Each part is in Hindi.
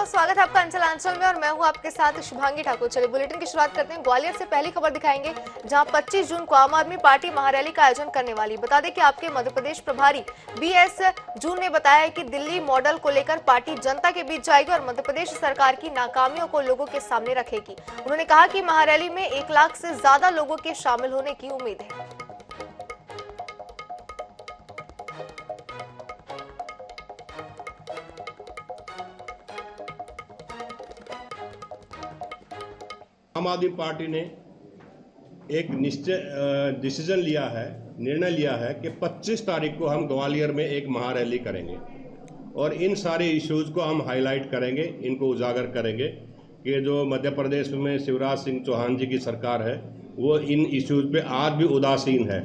बहुत स्वागत है आपका अंचल में और मैं हूं आपके साथ शुभांगी ठाकुर। चलिए बुलेटिन की शुरुआत करते हैं। ग्वालियर से पहली खबर दिखाएंगे, जहां 25 जून को आम आदमी पार्टी महारैली का आयोजन करने वाली। बता दें कि आपके मध्य प्रदेश प्रभारी BS जून ने बताया है कि दिल्ली मॉडल को लेकर पार्टी जनता के बीच जाएगी और मध्य प्रदेश सरकार की नाकामियों को लोगों के सामने रखेगी। उन्होंने कहा कि महारैली में 1 लाख से ज्यादा लोगों के शामिल होने की उम्मीद है। आम आदमी पार्टी ने एक डिसीजन लिया है, निर्णय लिया है कि 25 तारीख को हम ग्वालियर में एक महारैली करेंगे और इन सारे इश्यूज को हम हाईलाइट करेंगे, इनको उजागर करेंगे कि जो मध्य प्रदेश में शिवराज सिंह चौहान जी की सरकार है वो इन इश्यूज पे आज भी उदासीन है।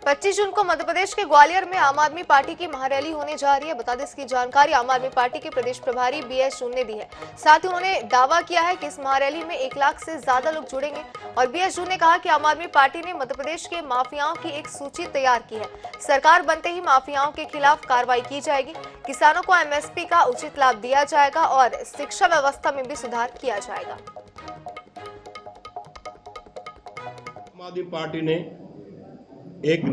25 जून को मध्य प्रदेश के ग्वालियर में आम आदमी पार्टी की महारैली होने जा रही है। बता दें, इसकी जानकारी आम आदमी पार्टी के प्रदेश प्रभारी BS जून ने दी है। साथ ही उन्होंने दावा किया है कि इस महारैली में 1 लाख से ज्यादा लोग जुड़ेंगे और BS जून ने कहा कि आम आदमी पार्टी ने मध्य प्रदेश के माफियाओं की एक सूची तैयार की है। सरकार बनते ही माफियाओं के खिलाफ कार्रवाई की जाएगी, किसानों को MSP का उचित लाभ दिया जाएगा और शिक्षा व्यवस्था में भी सुधार किया जाएगा। आम आदमी पार्टी ने एक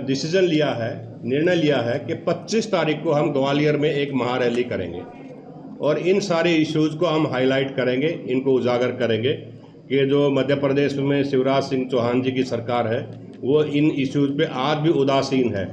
डिसीजन लिया है, निर्णय लिया है कि 25 तारीख को हम ग्वालियर में एक महारैली करेंगे और इन सारे इश्यूज को हम हाईलाइट करेंगे, इनको उजागर करेंगे कि जो मध्य प्रदेश में शिवराज सिंह चौहान जी की सरकार है वो इन इश्यूज पे आज भी उदासीन है।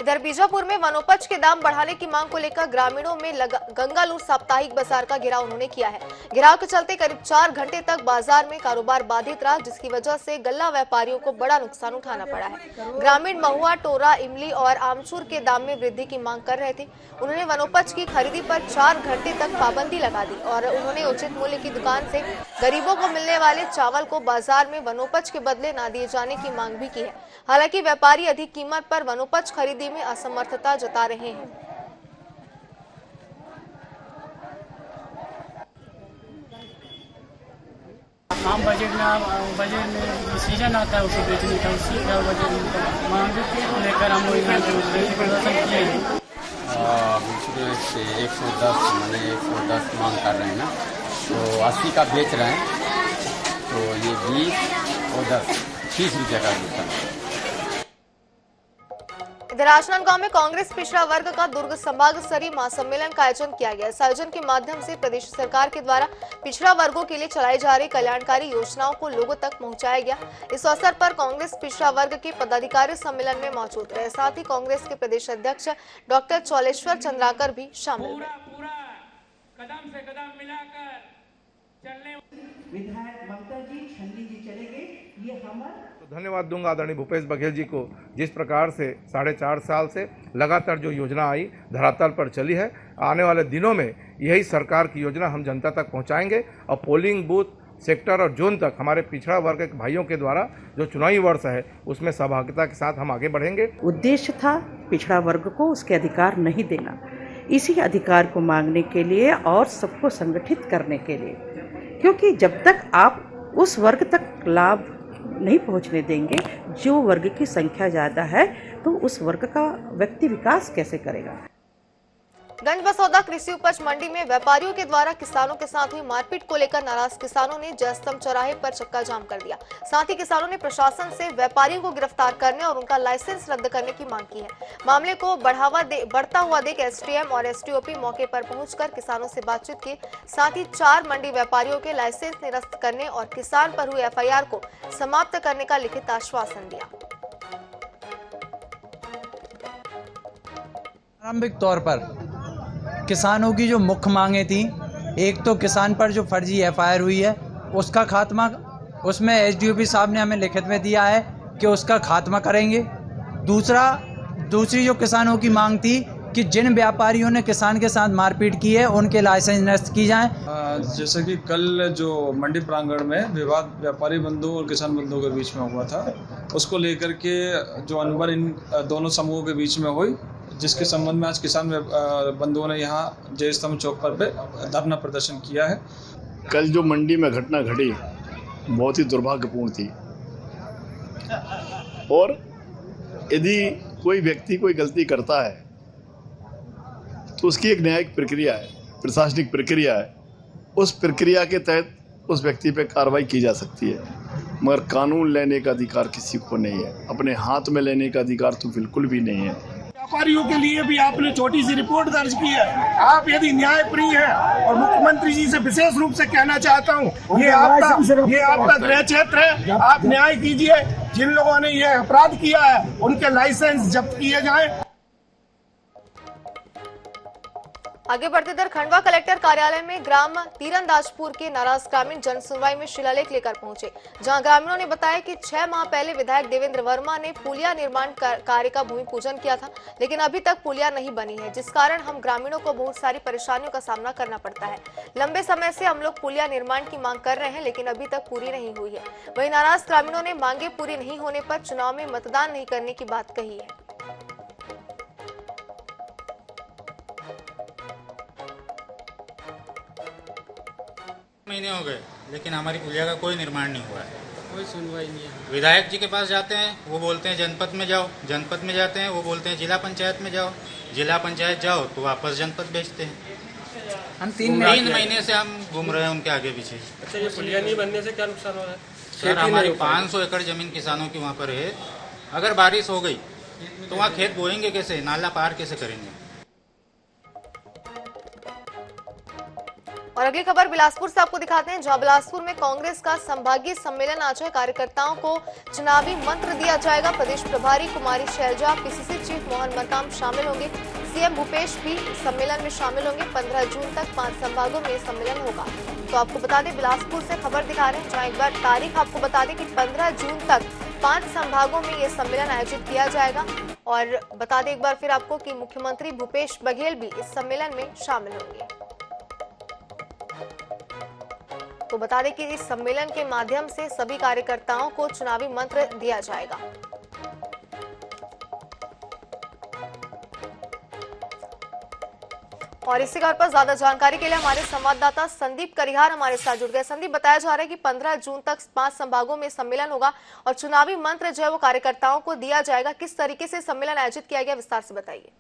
इधर बीजापुर में वनोपज के दाम बढ़ाने की मांग को लेकर ग्रामीणों में गंगालूर साप्ताहिक बाजार का घेराव उन्होंने किया है। घेराव के चलते करीब 4 घंटे तक बाजार में कारोबार बाधित रहा, जिसकी वजह से गल्ला व्यापारियों को बड़ा नुकसान उठाना पड़ा है। ग्रामीण महुआ, टोरा, इमली और आमचूर के दाम में वृद्धि की मांग कर रहे थे। उन्होंने वनोपज की खरीदी पर 4 घंटे तक पाबंदी लगा दी और उन्होंने उचित मूल्य की दुकान से गरीबों को मिलने वाले चावल को बाजार में वनोपज के बदले न दिए जाने की मांग भी की है। हालांकि व्यापारी अधिक कीमत पर वनोपज खरीदी में असमर्थता जता रहे हैं। आम बजट में सीजन आता है उसे बेचने का, उसी का बजट मांग को लेकर हम प्रदर्शन किए हैं। दूसरे से 110 मैंने 110 मांग कर रहे हैं ना, तो 80 का बेच रहे हैं, तो ये 20 और 10 30 रुपये का बिकता है। इधर राजनांदगांव में कांग्रेस पिछड़ा वर्ग का दुर्ग संभाग स्तरीय महासम्मेलन का आयोजन किया गया। इस आयोजन के माध्यम से प्रदेश सरकार के द्वारा पिछड़ा वर्गों के लिए चलाई जा रही कल्याणकारी योजनाओं को लोगों तक पहुंचाया गया। इस अवसर पर कांग्रेस पिछड़ा वर्ग के पदाधिकारी सम्मेलन में मौजूद रहे। साथ ही कांग्रेस के प्रदेश अध्यक्ष डॉक्टर चौलेश्वर चंद्राकर भी शामिल हुए। कदम से कदम मिलाकर चलने विधायक ममता जी, छंदी जी चलेंगे, ये हमारा धन्यवाद दूंगा आदरणीय भूपेश बघेल जी को, जिस प्रकार से 4.5 साल से लगातार जो योजना आई धरातल पर चली है। आने वाले दिनों में यही सरकार की योजना हम जनता तक पहुंचाएंगे और पोलिंग बूथ, सेक्टर और जोन तक हमारे पिछड़ा वर्ग के भाइयों के द्वारा जो चुनावी वर्ष है उसमें सहभागिता के साथ हम आगे बढ़ेंगे। उद्देश्य था पिछड़ा वर्ग को उसके अधिकार नहीं देना, इसी अधिकार को मांगने के लिए और सबको संगठित करने के लिए, क्योंकि जब तक आप उस वर्ग तक लाभ नहीं पहुंचने देंगे जो वर्ग की संख्या ज़्यादा है, तो उस वर्ग का व्यक्ति विकास कैसे करेगा। गंजबसौदा कृषि उपज मंडी में व्यापारियों के द्वारा किसानों के साथ हुई मारपीट को लेकर नाराज किसानों ने जयस्तंभ चौराहे पर चक्का जाम कर दिया। साथ ही किसानों ने प्रशासन से व्यापारियों को गिरफ्तार करने और उनका लाइसेंस रद्द करने की मांग की है। मामले को बढ़ता हुआ देख SDM और SDOP मौके पर पहुंचकर किसानों से बातचीत की। साथ ही 4 मंडी व्यापारियों के लाइसेंस निरस्त करने और किसान पर हुई FIR को समाप्त करने का लिखित आश्वासन दिया। प्रारंभिक तौर पर किसानों की जो मुख्य मांगें थी, एक तो किसान पर जो फर्जी FIR हुई है उसका खात्मा, उसमें SDOP साहब ने हमें लिखित में दिया है कि उसका खात्मा करेंगे। दूसरी जो किसानों की मांग थी कि जिन व्यापारियों ने किसान के साथ मारपीट की है उनके लाइसेंस निरस्त की जाएं। जैसे कि कल जो मंडी प्रांगण में विवाद व्यापारी बंधुओं और किसान बंधुओं के बीच में हुआ था, उसको लेकर के जो अनबन इन दोनों समूहों के बीच में हुई, जिसके संबंध में आज किसान बंधुओं ने यहाँ जयस्तंभ चौक पर धरना प्रदर्शन किया है। कल जो मंडी में घटना घटी बहुत ही दुर्भाग्यपूर्ण थी और यदि कोई व्यक्ति कोई गलती करता है तो उसकी एक न्यायिक प्रक्रिया है, प्रशासनिक प्रक्रिया है। उस प्रक्रिया के तहत उस व्यक्ति पे कार्रवाई की जा सकती है, मगर कानून लेने का अधिकार किसी को नहीं है, अपने हाथ में लेने का अधिकार तो बिल्कुल भी नहीं है। व्यापारियों के लिए भी आपने छोटी सी रिपोर्ट दर्ज की है। आप यदि न्यायप्रिय हैं और मुख्यमंत्री जी से विशेष रूप से कहना चाहता हूँ, ये आपका गृह क्षेत्र है, आप न्याय कीजिए। जिन लोगों ने ये अपराध किया है उनके लाइसेंस जब्त किए जाएं। आगे बढ़ते इधर खंडवा कलेक्टर कार्यालय में ग्राम तीरंदाजपुर के नाराज ग्रामीण जन सुनवाई में शिलालेख लेकर पहुंचे, जहां ग्रामीणों ने बताया कि 6 माह पहले विधायक देवेंद्र वर्मा ने पुलिया निर्माण कार्य का भूमि पूजन किया था, लेकिन अभी तक पुलिया नहीं बनी है, जिस कारण हम ग्रामीणों को बहुत सारी परेशानियों का सामना करना पड़ता है। लंबे समय से हम लोग पुलिया निर्माण की मांग कर रहे हैं, लेकिन अभी तक पूरी नहीं हुई है। वहीं नाराज ग्रामीणों ने मांगे पूरी नहीं होने पर चुनाव में मतदान नहीं करने की बात कही है। महीने हो गए लेकिन हमारी पुलिया का कोई निर्माण नहीं हुआ है, कोई सुनवाई नहीं है। विधायक जी के पास जाते हैं, वो बोलते हैं जनपद में जाओ, जनपद में जाते हैं वो बोलते हैं जिला पंचायत में जाओ, जिला पंचायत जाओ तो वापस जनपद भेजते हैं। हम 3 महीने से हम घूम रहे हैं उनके आगे पीछे। अच्छा, ये पुलिया नहीं बनने से क्या नुकसान हो रहा है? सर हमारी 500 एकड़ जमीन किसानों की वहाँ पर है, अगर बारिश हो गई तो वहाँ खेत बोएंगे कैसे, नाला पार कैसे करेंगे। और अगली खबर बिलासपुर से आपको दिखाते हैं, जहां बिलासपुर में कांग्रेस का संभागीय सम्मेलन आज है। कार्यकर्ताओं को चुनावी मंत्र दिया जाएगा। प्रदेश प्रभारी कुमारी शैलजा, पीसीसी चीफ मोहन मरकाम शामिल होंगे। सीएम भूपेश भी सम्मेलन में शामिल होंगे। 15 जून तक 5 संभागों में सम्मेलन होगा। तो आपको बता दें, बिलासपुर से खबर दिखा रहे हैं, जहाँ एक बार तारीख आपको बता दें कि 15 जून तक 5 संभागों में ये सम्मेलन आयोजित किया जाएगा। और बता दें एक बार फिर आपको कि मुख्यमंत्री भूपेश बघेल भी इस सम्मेलन में शामिल होंगे। तो बता दें कि इस सम्मेलन के माध्यम से सभी कार्यकर्ताओं को चुनावी मंत्र दिया जाएगा। और इसी खबर पर ज्यादा जानकारी के लिए हमारे संवाददाता संदीप करिहार हमारे साथ जुड़ गए। संदीप, बताया जा रहा है कि 15 जून तक 5 संभागों में सम्मेलन होगा और चुनावी मंत्र जो है वो कार्यकर्ताओं को दिया जाएगा। किस तरीके से सम्मेलन आयोजित किया गया, विस्तार से बताइए।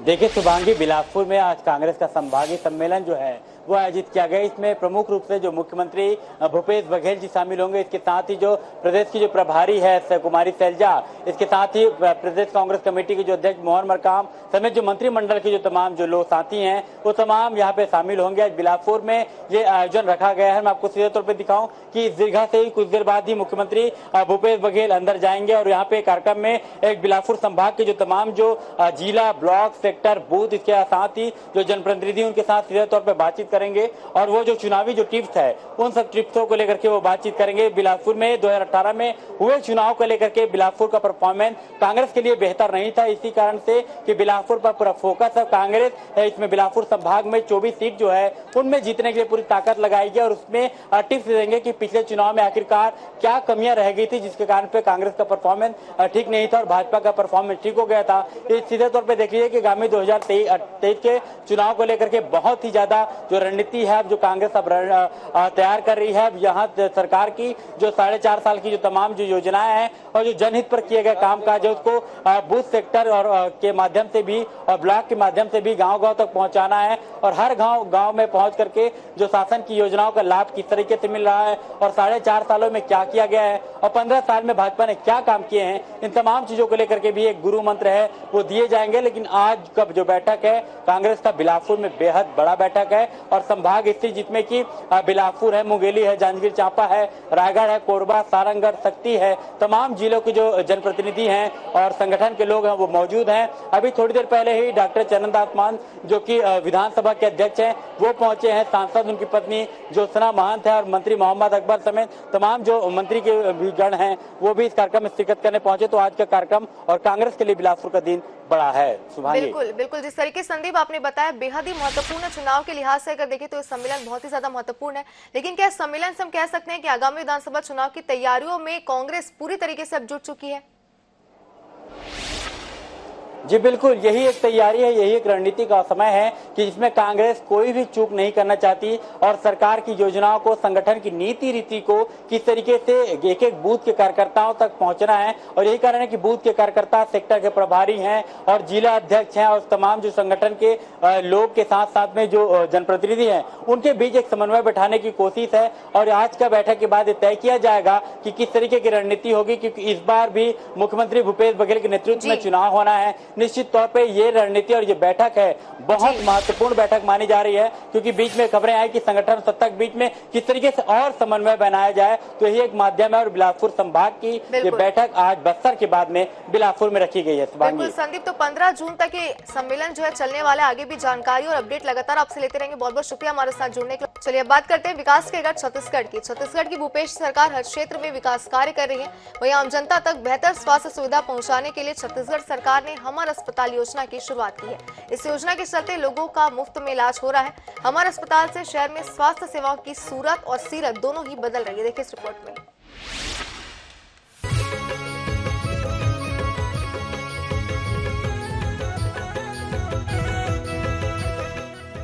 देखिए शुभांगी, बिलासपुर में आज कांग्रेस का संभागीय सम्मेलन जो है वो आयोजित किया गया। इसमें प्रमुख रूप से जो मुख्यमंत्री भूपेश बघेल जी शामिल होंगे, इसके साथ ही जो प्रदेश की जो प्रभारी है कुमारी शैलजा, इसके साथ ही प्रदेश कांग्रेस कमेटी के जो अध्यक्ष मोहन मरकाम समेत जो मंत्रिमंडल के जो तमाम जो लोग साथी हैं वो तमाम यहाँ पे शामिल होंगे। आज बिलासपुर में ये आयोजन रखा गया है। मैं आपको सीधे तौर पर दिखाऊं कि इस दीर्घा से ही कुछ देर बाद ही मुख्यमंत्री भूपेश बघेल अंदर जाएंगे और यहाँ पे कार्यक्रम में एक बिलासपुर संभाग के जो तमाम जो जिला, ब्लॉक, सेक्टर, बूथ, इसके साथ ही जो जनप्रतिनिधि उनके साथ सीधे तौर पर बातचीत करेंगे और वो जो चुनावी जो टिप्स है उन सब टिप्सों को लेकर के वो बातचीत करेंगे। बिलासपुर में 2018 में हुए चुनाव को लेकर के बिलासपुर का परफॉर्मेंस कांग्रेस के लिए बेहतर नहीं था, इसी कारण से कि बिलासपुर पर पूरा फोकस है कांग्रेस इसमें बिलासपुर संभाग में 24 सीट जो है उनमें जीतने के लिए पूरी ताकत लगाएगी और उसमें टिप्स देंगे कि पिछले चुनाव में आखिरकार क्या कमियां रह गई थी जिसके कारण पे कांग्रेस का परफॉर्मेंस ठीक नहीं था और भाजपा का परफॉर्मेंस ठीक हो गया था। सीधे तौर पर देख लीजिए कि आगामी 2023 के चुनाव को लेकर के बहुत ही ज्यादा जो रणनीति है जो कांग्रेस अब तैयार कर रही है। अब यहाँ सरकार की जो 4.5 साल की जो तमाम जो योजनाएं हैं और जो जनहित पर किए गए काम काज है उसको बूथ, सेक्टर और के माध्यम से भी और ब्लॉक के माध्यम से भी गांव-गांव तक पहुंचाना है और हर गांव में पहुंच करके जो शासन की योजनाओं का लाभ किस तरीके से मिल रहा है और 4.5 सालों में क्या किया गया है और 15 साल में भाजपा ने क्या काम किए हैं, इन तमाम चीजों को लेकर के भी एक गुरु मंत्र है वो दिए जाएंगे। लेकिन आज का जो बैठक है कांग्रेस का बिलासपुर में बेहद बड़ा बैठक है और संभाग स्थित जिसमें कि बिलासपुर है, मुंगेली है, जांजगीर चांपा है, रायगढ़ है, कोरबा, सारंगढ़, शक्ति है, तमाम जिलों के जो जनप्रतिनिधि हैं और संगठन के लोग हैं वो मौजूद हैं। अभी थोड़ी देर पहले ही डॉक्टर चरणदास मान जो कि विधानसभा के अध्यक्ष हैं वो पहुंचे हैं, सांसद उनकी पत्नी ज्योत्सना महंत है और मंत्री मोहम्मद अकबर समेत तमाम जो मंत्री के गण हैं वो भी इस कार्यक्रम में शिरकत करने पहुंचे। तो आज का कार्यक्रम और कांग्रेस के लिए बिलासपुर का दिन बड़ा है। बिल्कुल बिल्कुल, जिस तरीके संदीप आपने बताया बेहद ही महत्वपूर्ण चुनाव के लिहाज से अगर देखें तो ये सम्मेलन बहुत ही ज्यादा महत्वपूर्ण है। लेकिन क्या सम्मेलन से हम कह सकते हैं कि आगामी विधानसभा चुनाव की तैयारियों में कांग्रेस पूरी तरीके से अब जुट चुकी है? जी बिल्कुल, यही एक तैयारी है, यही एक रणनीति का समय है कि जिसमें कांग्रेस कोई भी चूक नहीं करना चाहती और सरकार की योजनाओं को, संगठन की नीति रीति को किस तरीके से एक एक बूथ के कार्यकर्ताओं तक पहुंचना है। और यही कारण है कि बूथ के कार्यकर्ता सेक्टर के प्रभारी हैं और जिला अध्यक्ष हैं और तमाम जो संगठन के लोग के साथ साथ में जो जनप्रतिनिधि हैं उनके बीच एक समन्वय बैठाने की कोशिश है। और आज का बैठक के बाद तय किया जाएगा कि किस तरीके की रणनीति होगी, क्योंकि इस बार भी मुख्यमंत्री भूपेश बघेल के नेतृत्व में चुनाव होना है। निश्चित तौर पे ये रणनीति और ये बैठक है बहुत महत्वपूर्ण बैठक मानी जा रही है, क्योंकि बीच में खबरें आई कि संगठन सत्ता के बीच में किस तरीके से और समन्वय बनाया जाए, तो यही एक माध्यम है। और बिलासपुर संभाग की ये बैठक आज बस्तर के बाद में बिलासपुर में रखी गई है। बिल्कुल संदीप, तो 15 जून तक ये सम्मेलन जो है चलने वाला है। आगे भी जानकारी और अपडेट लगातार आपसे लेते रहेंगे। बहुत बहुत शुक्रिया हमारे साथ जुड़ने के लिए। चलिए अब बात करते हैं विकास के गढ़ छत्तीसगढ़ की। छत्तीसगढ़ की भूपेश सरकार हर क्षेत्र में विकास कार्य कर रही है। वहीं आम जनता तक बेहतर स्वास्थ्य सुविधा पहुंचाने के लिए छत्तीसगढ़ सरकार ने हमर अस्पताल योजना की शुरुआत की है। इस योजना के चलते लोगों का मुफ्त में इलाज हो रहा है। हमर अस्पताल से शहर में स्वास्थ्य सेवाओं की सूरत और सीरत दोनों ही बदल रही है। देखिए इस रिपोर्ट में।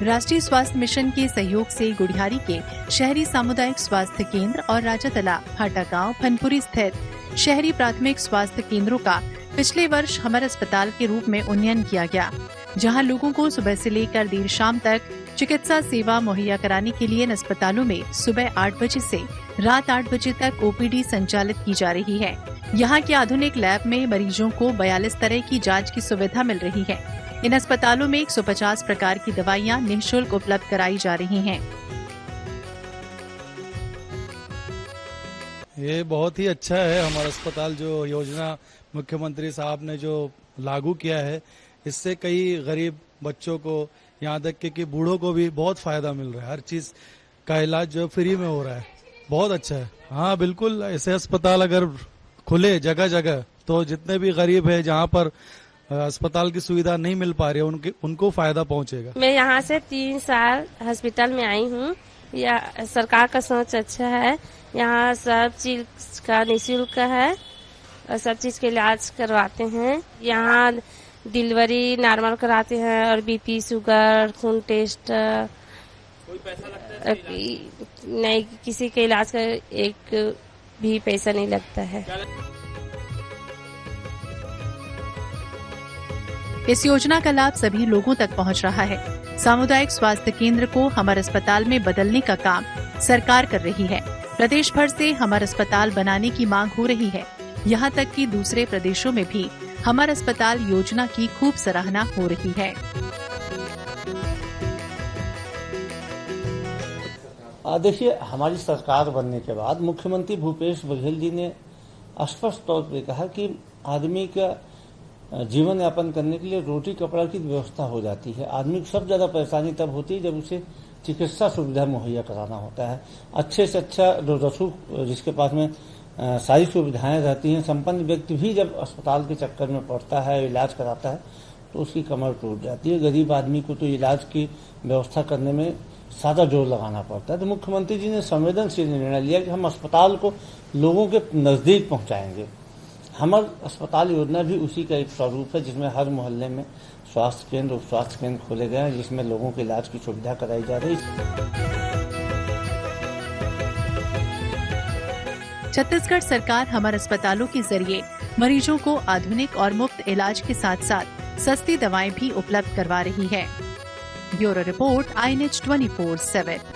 राष्ट्रीय स्वास्थ्य मिशन के सहयोग से गुढ़ियारी के शहरी सामुदायिक स्वास्थ्य केंद्र और राजातला, हाटागांव, फनपुरी स्थित शहरी प्राथमिक स्वास्थ्य केंद्रों का पिछले वर्ष हमर अस्पताल के रूप में उन्नयन किया गया, जहां लोगों को सुबह से लेकर देर शाम तक चिकित्सा सेवा मुहैया कराने के लिए इन अस्पतालों में सुबह 8 बजे से रात 8 बजे तक ओपीडी संचालित की जा रही है। यहाँ के आधुनिक लैब में मरीजों को 42 तरह की जांच की सुविधा मिल रही है। इन अस्पतालों में 150 प्रकार की दवाइयाँ निःशुल्क उपलब्ध कराई जा रही हैं। ये बहुत ही अच्छा है हमारा अस्पताल, जो योजना मुख्यमंत्री साहब ने जो लागू किया है, इससे कई गरीब बच्चों को, यहाँ तक कि बूढ़ों को भी बहुत फायदा मिल रहा है। हर चीज का इलाज जो फ्री में हो रहा है, बहुत अच्छा है। हाँ बिल्कुल, ऐसे अस्पताल अगर खुले जगह जगह तो जितने भी गरीब है जहाँ पर अस्पताल की सुविधा नहीं मिल पा रही है उनको फायदा पहुँचेगा। मैं यहाँ से 3 साल हॉस्पिटल में आई हूँ। या सरकार का सोच अच्छा है, यहाँ सब चीज का निःशुल्क है और सब चीज के इलाज करवाते हैं। यहाँ डिलीवरी नॉर्मल कराते हैं और बीपी, शुगर, खून टेस्ट। कोई पैसा लगता है? नहीं, किसी के इलाज का एक भी पैसा नहीं लगता है। इस योजना का लाभ सभी लोगों तक पहुंच रहा है। सामुदायिक स्वास्थ्य केंद्र को हमर अस्पताल में बदलने का काम सरकार कर रही है। प्रदेश भर से हमर अस्पताल बनाने की मांग हो रही है। यहाँ तक कि दूसरे प्रदेशों में भी हमर अस्पताल योजना की खूब सराहना हो रही है। देखिए, हमारी सरकार बनने के बाद मुख्यमंत्री भूपेश बघेल जी ने स्पष्ट तौर पर कहा कि आदमी का जीवन यापन करने के लिए रोटी कपड़ा की व्यवस्था हो जाती है। आदमी को सब ज्यादा परेशानी तब होती है जब उसे चिकित्सा सुविधा मुहैया कराना होता है। अच्छे से अच्छा रसूख जिसके पास में सारी सुविधाएं रहती हैं, संपन्न व्यक्ति भी जब अस्पताल के चक्कर में पड़ता है, इलाज कराता है, तो उसकी कमर टूट जाती है। गरीब आदमी को तो इलाज की व्यवस्था करने में ज्यादा जोर लगाना पड़ता है। तो मुख्यमंत्री जी ने संवेदनशील निर्णय लिया कि हम अस्पताल को लोगों के नजदीक पहुंचाएंगे। हमर अस्पताल योजना भी उसी का एक स्वरूप है, जिसमें हर मोहल्ले में स्वास्थ्य केंद्र, उप स्वास्थ्य केंद्र खोले गए हैं, जिसमें लोगों के इलाज की सुविधा कराई जा रही है। छत्तीसगढ़ सरकार हमर अस्पतालों के जरिए मरीजों को आधुनिक और मुफ्त इलाज के साथ साथ सस्ती दवाएं भी उपलब्ध करवा रही है। Bureau report, INH 24/7।